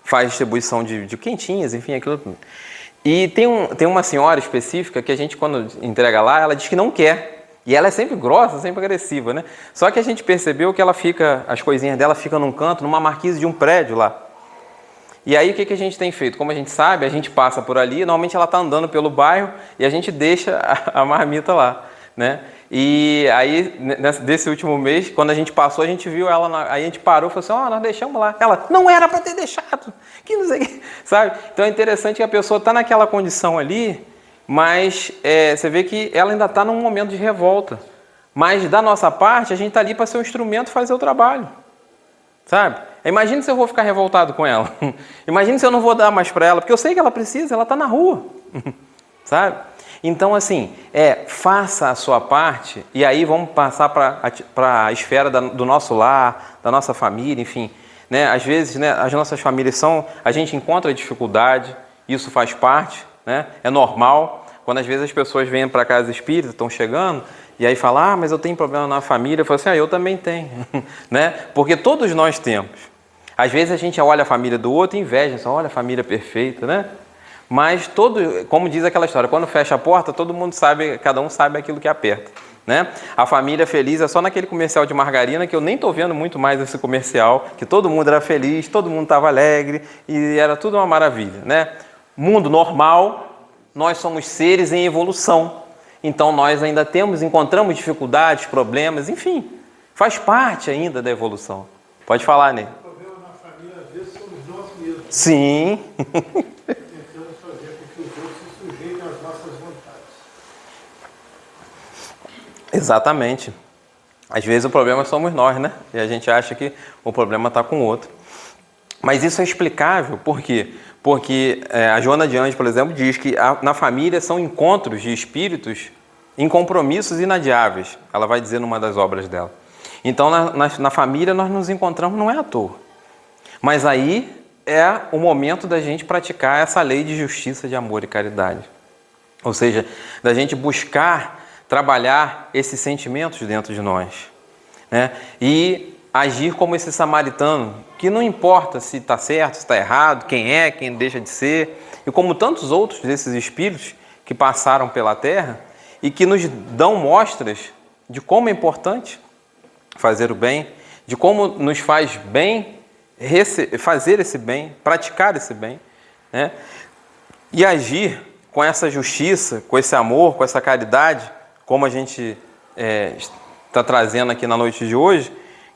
faz distribuição de quentinhas, enfim, aquilo tudo. E tem uma senhora específica que a gente, quando entrega lá, ela diz que não quer. E ela é sempre grossa, sempre agressiva, né? Só que a gente percebeu que as coisinhas dela ficam num canto, numa marquise de um prédio lá. E aí o que a gente tem feito? Como a gente sabe, a gente passa por ali, normalmente ela está andando pelo bairro e a gente deixa a marmita lá, né? E aí, desse último mês, quando a gente passou, a gente viu ela, aí a gente parou e falou assim, nós deixamos lá. Ela, não era para ter deixado, que não sei o que, sabe? Então é interessante que a pessoa está naquela condição ali, mas você vê que ela ainda está num momento de revolta. Mas da nossa parte, a gente está ali para ser um instrumento e fazer o trabalho, sabe? Imagina se eu vou ficar revoltado com ela. Imagina se eu não vou dar mais para ela, porque eu sei que ela precisa, ela está na rua, sabe? Então, assim, faça a sua parte, e aí vamos passar para a esfera do nosso lar, da nossa família, enfim. Né? Às vezes, né, as nossas famílias a gente encontra dificuldade, isso faz parte, né? É normal. Quando às vezes as pessoas vêm para a casa espírita, estão chegando, e aí falam, mas eu tenho problema na família. Eu falo assim, eu também tenho, né? Porque todos nós temos. Às vezes a gente olha a família do outro e inveja, olha a família perfeita, né? Mas como diz aquela história, quando fecha a porta, todo mundo sabe, cada um sabe aquilo que aperta, né? A família feliz é só naquele comercial de margarina, que eu nem estou vendo muito mais esse comercial, que todo mundo era feliz, todo mundo estava alegre e era tudo uma maravilha, né? mundo normal, nós somos seres em evolução. Então nós ainda encontramos dificuldades, problemas, enfim, faz parte ainda da evolução. Pode falar, Ney. O problema na família, às vezes, somos nós mesmos. Sim. Tentamos fazer com que os outros se sujeitem às nossas vontades. Exatamente. Às vezes o problema somos nós, né? E a gente acha que o problema está com o outro. Mas isso é explicável, por quê? Porque a Joana de Anjos, por exemplo, diz que na família são encontros de espíritos em compromissos inadiáveis. Ela vai dizer numa das obras dela. Então, na família, nós nos encontramos, não é à toa. Mas aí é o momento da gente praticar essa lei de justiça, de amor e caridade. Ou seja, da gente buscar trabalhar esses sentimentos dentro de nós, né? E agir como esse samaritano, que não importa se está certo, se está errado, quem deixa de ser, e como tantos outros desses espíritos que passaram pela Terra e que nos dão mostras de como é importante fazer o bem, de como nos faz bem fazer esse bem, praticar esse bem, né? E agir com essa justiça, com esse amor, com essa caridade, como a gente está trazendo aqui na noite de hoje,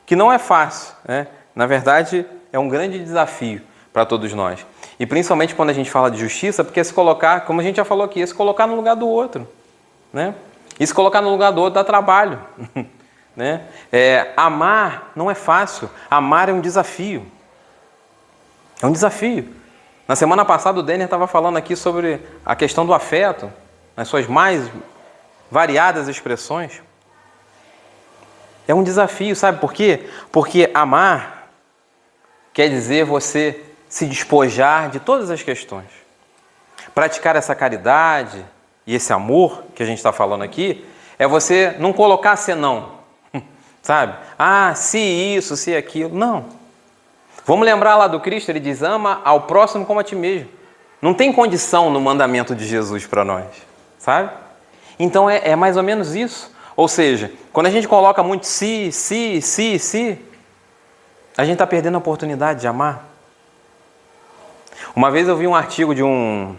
que não é fácil, né? Na verdade, é um grande desafio para todos nós. E principalmente quando a gente fala de justiça, porque se colocar, como a gente já falou aqui, é se colocar no lugar do outro, né? E se colocar no lugar do outro dá trabalho, né? Amar não é fácil, amar é um desafio. É um desafio. Na semana passada o Denner estava falando aqui sobre a questão do afeto, nas suas mais variadas expressões. É um desafio, sabe por quê? Porque amar quer dizer você se despojar de todas as questões. Praticar essa caridade e esse amor que a gente está falando aqui é você não colocar senão, sabe? Se isso, se aquilo. Não. Vamos lembrar lá do Cristo, ele diz, ama ao próximo como a ti mesmo. Não tem condição no mandamento de Jesus para nós, sabe? Então é mais ou menos isso. Ou seja, quando a gente coloca muito se, a gente está perdendo a oportunidade de amar. Uma vez eu vi um artigo de um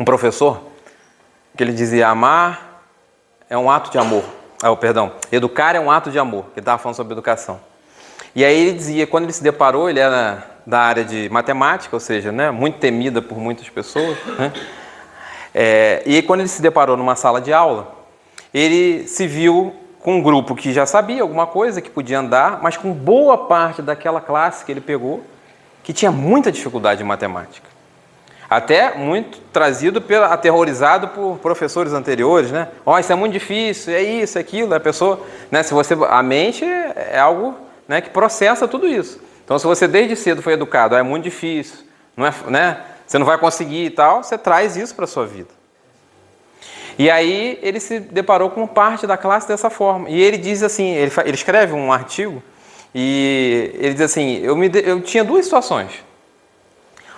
professor que ele dizia, amar é um ato de amor. Educar é um ato de amor. Ele estava falando sobre educação. E aí ele dizia, quando ele se deparou, ele era da área de matemática, ou seja, né, muito temida por muitas pessoas, né? E quando ele se deparou numa sala de aula, ele se viu com um grupo que já sabia alguma coisa, que podia andar, mas com boa parte daquela classe que ele pegou, que tinha muita dificuldade em matemática. Até muito aterrorizado por professores anteriores, né? Isso é muito difícil, é isso, é aquilo. A pessoa, né, a mente é algo, né, que processa tudo isso. Então, se você desde cedo foi educado, é muito difícil, não é, né? Você não vai conseguir e tal, você traz isso para a sua vida. E aí ele se deparou com parte da classe dessa forma. E ele diz assim, ele escreve um artigo e ele diz assim, eu tinha duas situações.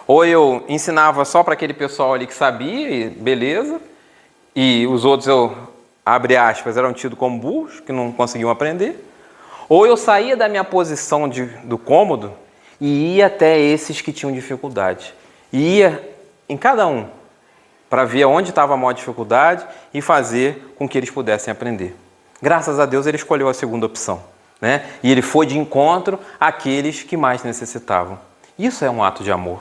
Ou eu ensinava só para aquele pessoal ali que sabia, e beleza, e os outros abre aspas, eram tidos como burros, que não conseguiam aprender. Ou eu saía da minha posição do cômodo e ia até esses que tinham dificuldade. E ia em cada um, para ver onde estava a maior dificuldade e fazer com que eles pudessem aprender. Graças a Deus ele escolheu a segunda opção, né? E ele foi de encontro àqueles que mais necessitavam. Isso é um ato de amor,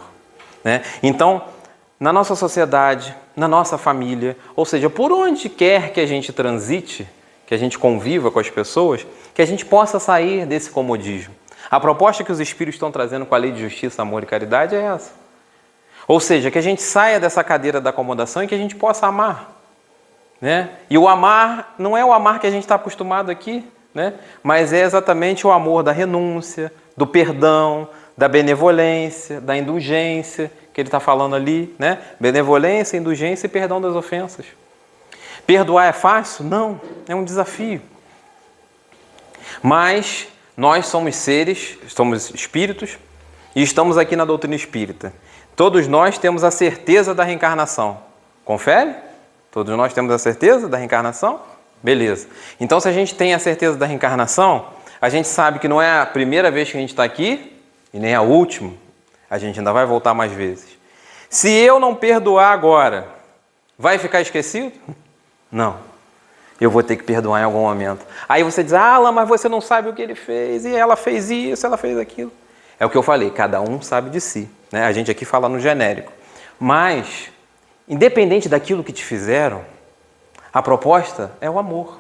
né? Então, na nossa sociedade, na nossa família, ou seja, por onde quer que a gente transite, que a gente conviva com as pessoas, que a gente possa sair desse comodismo. A proposta que os Espíritos estão trazendo com a lei de justiça, amor e caridade é essa. Ou seja, que a gente saia dessa cadeira da acomodação e que a gente possa amar, né? E o amar não é o amar que a gente está acostumado aqui, né? Mas é exatamente o amor da renúncia, do perdão, da benevolência, da indulgência, que ele está falando ali, né? Benevolência, indulgência e perdão das ofensas. Perdoar é fácil? Não, é um desafio. Mas nós somos seres, somos espíritos e estamos aqui na doutrina espírita. Todos nós temos a certeza da reencarnação. Confere? Todos nós temos a certeza da reencarnação? Beleza. Então, se a gente tem a certeza da reencarnação, a gente sabe que não é a primeira vez que a gente está aqui e nem a última. A gente ainda vai voltar mais vezes. Se eu não perdoar agora, vai ficar esquecido? Não. Eu vou ter que perdoar em algum momento. Aí você diz, Alan, mas você não sabe o que ele fez, e ela fez isso, ela fez aquilo. É o que eu falei, cada um sabe de si, né? A gente aqui fala no genérico. Mas, independente daquilo que te fizeram, a proposta é o amor.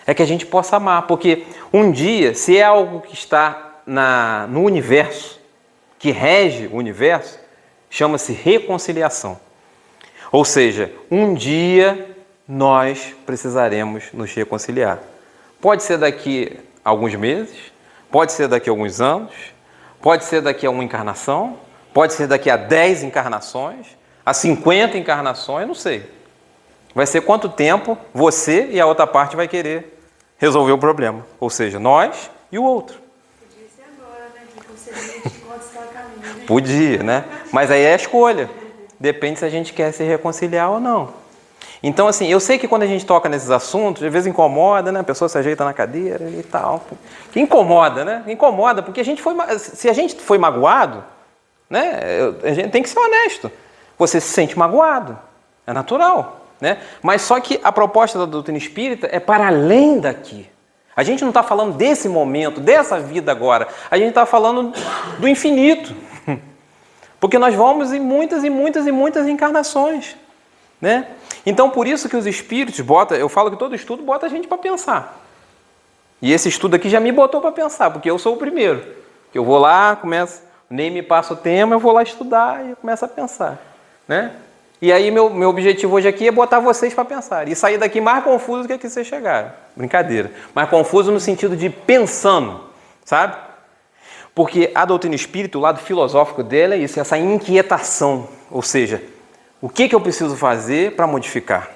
É que a gente possa amar, porque um dia, se é algo que está no universo, que rege o universo, chama-se reconciliação. Ou seja, um dia nós precisaremos nos reconciliar. Pode ser daqui a alguns meses, pode ser daqui a alguns anos, pode ser daqui a uma encarnação, pode ser daqui a 10 encarnações, a 50 encarnações, não sei. Vai ser quanto tempo você e a outra parte vai querer resolver o problema. Ou seja, nós e o outro. Podia ser agora, né? Que você pode estar a caminho, né? Podia, né? Mas aí é a escolha. Depende se a gente quer se reconciliar ou não. Então, assim, eu sei que quando a gente toca nesses assuntos, às vezes incomoda, né? A pessoa se ajeita na cadeira e tal. Que incomoda, né? Incomoda, porque se a gente foi magoado, né? A gente tem que ser honesto. Você se sente magoado. É natural, né? Mas só que a proposta da doutrina espírita é para além daqui. A gente não está falando desse momento, dessa vida agora. A gente está falando do infinito. Porque nós vamos em muitas e muitas e muitas encarnações, né? Então, por isso que os espíritos eu falo que todo estudo bota a gente para pensar. E esse estudo aqui já me botou para pensar, porque eu sou o primeiro. Eu vou lá, nem me passa o tema, eu vou lá estudar e começo a pensar, né? E aí meu objetivo hoje aqui é botar vocês para pensar. E sair daqui mais confuso do que aqui vocês chegaram. Brincadeira. Mais confuso no sentido de pensando, sabe? Porque a doutrina espírita, o lado filosófico dela é isso, essa inquietação. Ou seja, o que eu preciso fazer para modificar?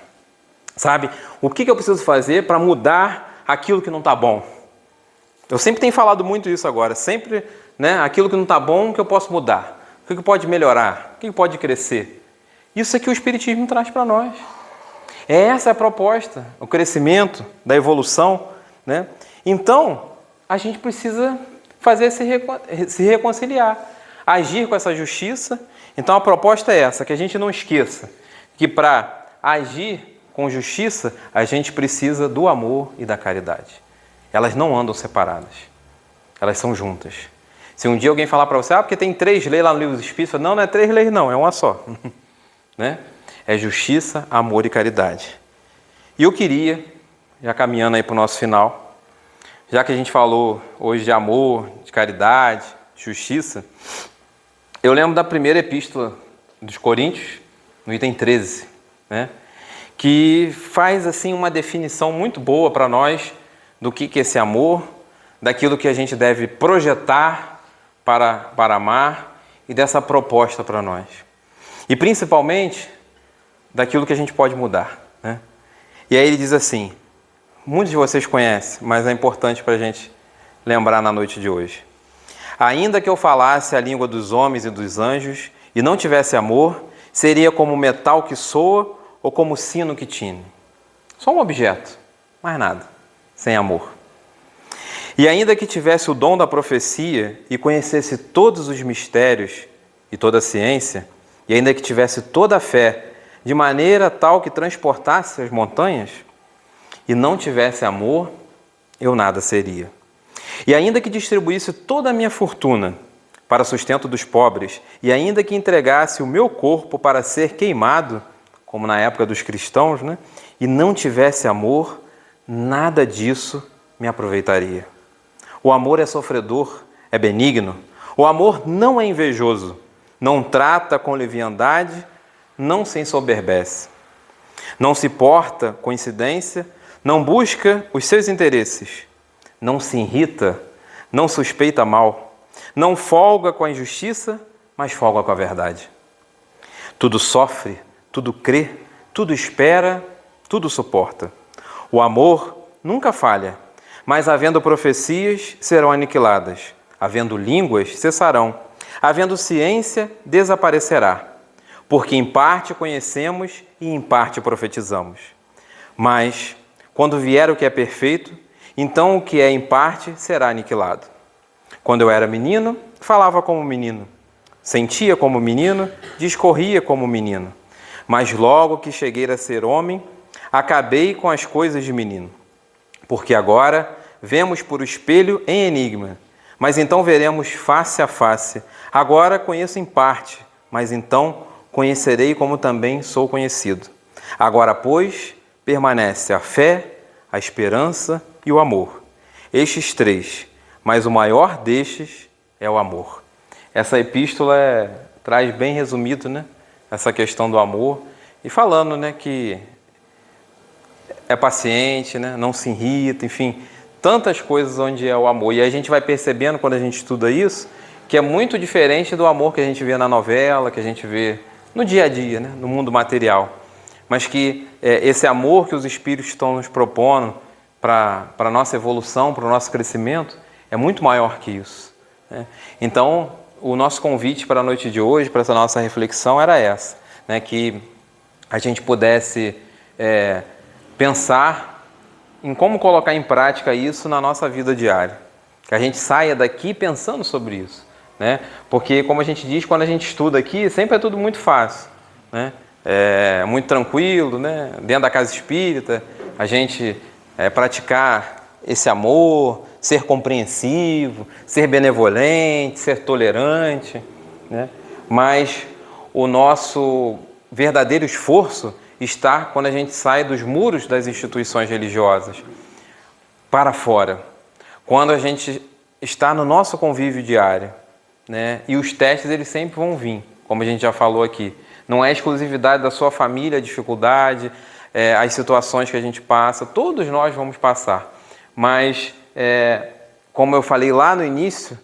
Sabe? O que eu preciso fazer para mudar aquilo que não está bom? Eu sempre tenho falado muito isso agora. Sempre, né? Aquilo que não está bom, que eu posso mudar. O que pode melhorar? O que pode crescer? Isso é que o Espiritismo traz para nós. Essa é a proposta, o crescimento, da evolução, né? Então, a gente precisa fazer se reconciliar, agir com essa justiça. Então, a proposta é essa, que a gente não esqueça que para agir com justiça, a gente precisa do amor e da caridade. Elas não andam separadas, elas são juntas. Se um dia alguém falar para você, porque tem 3 leis lá no Livro dos Espíritos, não é 3 leis não, é uma só. Né? É justiça, amor e caridade. E eu queria, já caminhando aí para o nosso final, já que a gente falou hoje de amor, de caridade, justiça, eu lembro da primeira epístola dos Coríntios, no item 13, né? Que faz assim uma definição muito boa para nós do que é esse amor, daquilo que a gente deve projetar para amar e dessa proposta para nós. E principalmente daquilo que a gente pode mudar, né? E aí ele diz assim, muitos de vocês conhecem, mas é importante para a gente lembrar na noite de hoje. Ainda que eu falasse a língua dos homens e dos anjos e não tivesse amor, seria como metal que soa ou como sino que tine. Só um objeto, mais nada, sem amor. E ainda que tivesse o dom da profecia e conhecesse todos os mistérios e toda a ciência, e ainda que tivesse toda a fé, de maneira tal que transportasse as montanhas, e não tivesse amor, eu nada seria. E ainda que distribuísse toda a minha fortuna para sustento dos pobres, e ainda que entregasse o meu corpo para ser queimado, como na época dos cristãos, né? E não tivesse amor, nada disso me aproveitaria. O amor é sofredor, é benigno. O amor não é invejoso, não trata com leviandade, não se ensoberbece. Não se porta com incidência, não busca os seus interesses. Não se irrita, não suspeita mal. Não folga com a injustiça, mas folga com a verdade. Tudo sofre, tudo crê, tudo espera, tudo suporta. O amor nunca falha, mas havendo profecias, serão aniquiladas. Havendo línguas, cessarão. Havendo ciência, desaparecerá. Porque em parte conhecemos e em parte profetizamos. Mas, quando vier o que é perfeito, então o que é em parte será aniquilado. Quando eu era menino, falava como menino. Sentia como menino, discorria como menino. Mas logo que cheguei a ser homem, acabei com as coisas de menino. Porque agora vemos por espelho em enigma, mas então veremos face a face. Agora conheço em parte, mas então conhecerei como também sou conhecido. Agora, pois, permanece a fé, a esperança e o amor. Estes três, mas o maior destes é o amor. Essa epístola traz bem resumido, né, essa questão do amor, e falando, né, que é paciente, né, não se irrita, enfim, tantas coisas onde é o amor. E aí a gente vai percebendo, quando a gente estuda isso, que é muito diferente do amor que a gente vê na novela, que a gente vê no dia a dia, né, no mundo material. Mas que esse amor que os Espíritos estão nos propondo para a nossa evolução, para o nosso crescimento, é muito maior que isso, né? Então, o nosso convite para a noite de hoje, para essa nossa reflexão, era essa, né, que a gente pudesse pensar em como colocar em prática isso na nossa vida diária. Que a gente saia daqui pensando sobre isso, né? Porque, como a gente diz, quando a gente estuda aqui, sempre é tudo muito fácil, né? É muito tranquilo, né? Dentro da casa espírita, a gente praticar esse amor, ser compreensivo, ser benevolente, ser tolerante, né? Mas o nosso verdadeiro esforço está quando a gente sai dos muros das instituições religiosas para fora. Quando a gente está no nosso convívio diário, né? E os testes, eles sempre vão vir, como a gente já falou aqui. Não é exclusividade da sua família, a dificuldade, as situações que a gente passa, todos nós vamos passar. Mas, como eu falei lá no início,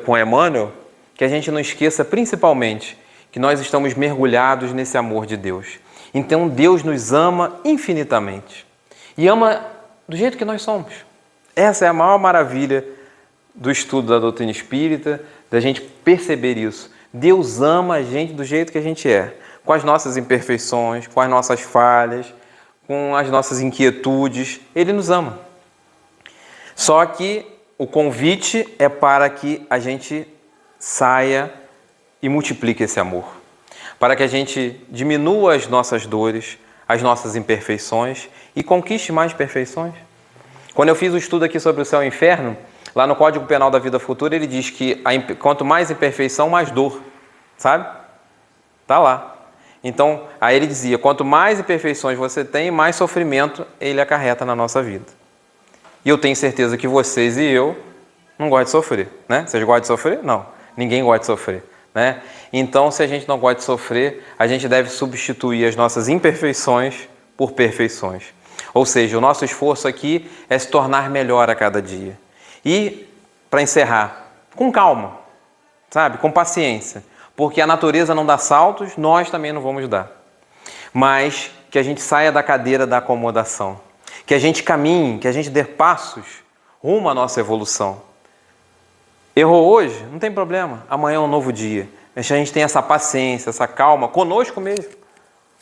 com Emmanuel, que a gente não esqueça principalmente que nós estamos mergulhados nesse amor de Deus. Então Deus nos ama infinitamente e ama do jeito que nós somos. Essa é a maior maravilha do estudo da doutrina espírita, da gente perceber isso. Deus ama a gente do jeito que a gente é, com as nossas imperfeições, com as nossas falhas, com as nossas inquietudes. Ele nos ama. Só que o convite é para que a gente saia e multiplique esse amor, para que a gente diminua as nossas dores, as nossas imperfeições e conquiste mais perfeições. Quando eu fiz o estudo aqui sobre o céu e o inferno, lá no Código Penal da Vida Futura, ele diz que quanto mais imperfeição, mais dor, sabe? Tá lá. Então, aí ele dizia, quanto mais imperfeições você tem, mais sofrimento ele acarreta na nossa vida. E eu tenho certeza que vocês e eu não gostam de sofrer, né? Vocês gostam de sofrer? Não. Ninguém gosta de sofrer, né? Então, se a gente não gosta de sofrer, a gente deve substituir as nossas imperfeições por perfeições. Ou seja, o nosso esforço aqui é se tornar melhor a cada dia. E, para encerrar, com calma, sabe? Com paciência. Porque a natureza não dá saltos, nós também não vamos dar. Mas que a gente saia da cadeira da acomodação. Que a gente caminhe, que a gente dê passos rumo à nossa evolução. Errou hoje? Não tem problema. Amanhã é um novo dia. A gente tem essa paciência, essa calma conosco mesmo,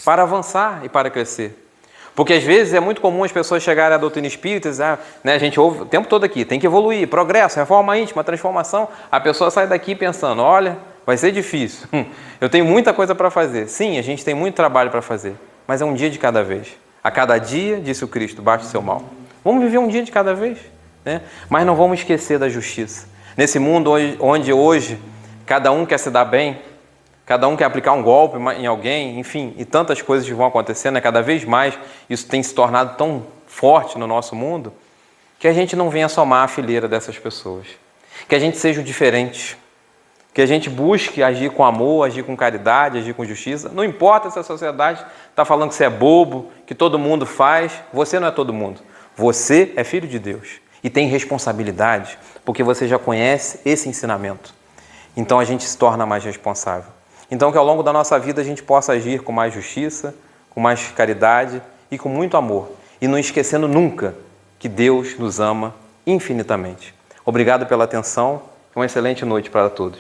para avançar e para crescer. Porque às vezes é muito comum as pessoas chegarem à doutrina espírita e dizer, né, a gente ouve o tempo todo aqui, tem que evoluir, progresso, reforma íntima, transformação. A pessoa sai daqui pensando, olha, vai ser difícil, eu tenho muita coisa para fazer. Sim, a gente tem muito trabalho para fazer, mas é um dia de cada vez. A cada dia, disse o Cristo, bate o seu mal. Vamos viver um dia de cada vez, né? Mas não vamos esquecer da justiça. Nesse mundo onde hoje cada um quer se dar bem, cada um quer aplicar um golpe em alguém, enfim, e tantas coisas que vão acontecendo, né? Cada vez mais isso tem se tornado tão forte no nosso mundo, que a gente não venha somar a fileira dessas pessoas. Que a gente seja o diferente, que a gente busque agir com amor, agir com caridade, agir com justiça. Não importa se a sociedade está falando que você é bobo, que todo mundo faz, você não é todo mundo. Você é filho de Deus e tem responsabilidade, porque você já conhece esse ensinamento. Então a gente se torna mais responsável. Então que ao longo da nossa vida a gente possa agir com mais justiça, com mais caridade e com muito amor. E não esquecendo nunca que Deus nos ama infinitamente. Obrigado pela atenção e uma excelente noite para todos.